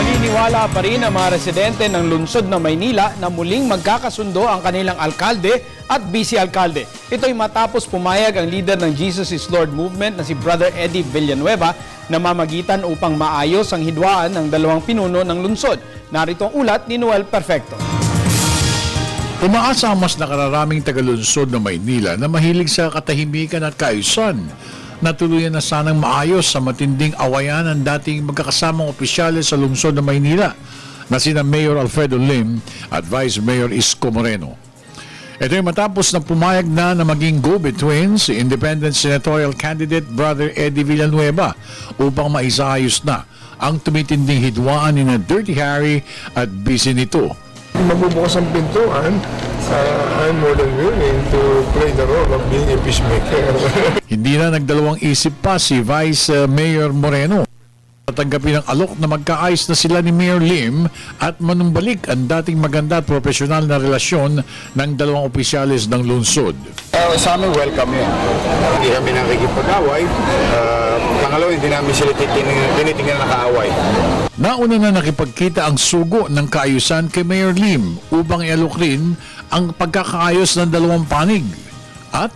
Naniniwala pa rin ang mga residente ng lungsod na Maynila na muling magkakasundo ang kanilang alkalde at vice-alkalde. Ito'y matapos pumayag ang leader ng Jesus is Lord movement na si Brother Eddie Villanueva na mamagitan upang maayos ang hidwaan ng dalawang pinuno ng lungsod. Narito ang ulat ni Noel Perfecto. Umaasa ang mas nakararaming taga-lungsod ng Maynila na mahilig sa katahimikan at kaayusan na tuluyan na sanang maayos sa matinding awayan ng dating magkakasamang opisyales sa lungsod ng Maynila na sina Mayor Alfredo Lim at Vice Mayor Isko Moreno. Ito ay matapos na pumayag na maging go-between si Independent Senatorial Candidate Brother Eddie Villanueva upang maisaayos na ang tumitinding hidwaan ni na Dirty Harry at busy nito. Magbubukas ang pintuan, I'm more than willing to play the role of being a peacemaker. Hindi na nagdalawang isip pa si Vice Mayor Moreno. Tatanggapin ang alok na magkaayos na sila ni Mayor Lim at manumbalik ang dating maganda at profesional na relasyon ng dalawang opisyalis ng lungsod. Sa amin, welcome yun. Hindi kami nakikipag-away. Pangalawa, hindi namin sila tinitingnan na kaaway. Nauna na nakipagkita ang sugo ng kaayusan kay Mayor Lim upang ialok rin ang pagkakaayos ng dalawang panig. At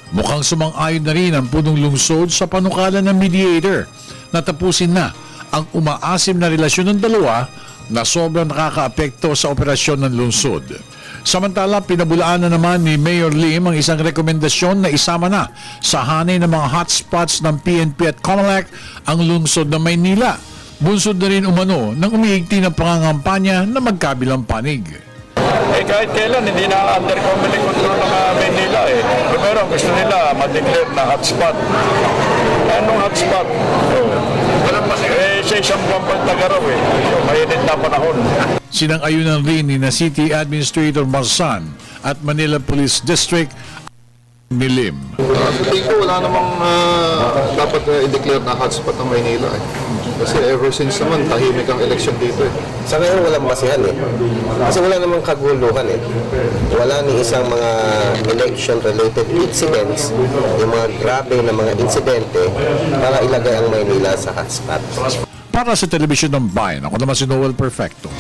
mukhang sumang-ayon na rin ang punong lungsod sa panukalan ng mediator na tapusin na ang umaasim na relasyon ng dalawa na sobrang nakakaapekto sa operasyon ng lungsod. Samantala, pinabulaan na naman ni Mayor Lim ang isang rekomendasyon na isama na sa hanay ng mga hotspots ng PNP at COMELEC ang lungsod ng Maynila. Bunsod na rin umano ng umiigti ng pangangampanya na magkabilang panig. Kahit kailan, hindi na under COMELEC control ng Maynila eh. Pero gusto nila ma-declare na hotspot. Anong hotspot? Sa isang buwan pang tagaraw eh. Mainit na panahon. Sinang-ayunan rin ni na City Administrator Marsan at Manila Police District ni Lim. Sa tingin ko, wala namang dapat i-declare na hotspot ng Maynila eh. Kasi ever since naman, tahimik ang election dito eh. Sa ngayon, walang basihan eh. Kasi wala namang kaguluhan eh. Wala ni isang mga election-related incidents, yung mga grabe na mga insidente para ilagay ang Maynila sa hotspot. Para sa Telebisyon ng Bayan, ako naman si Noel Perfecto.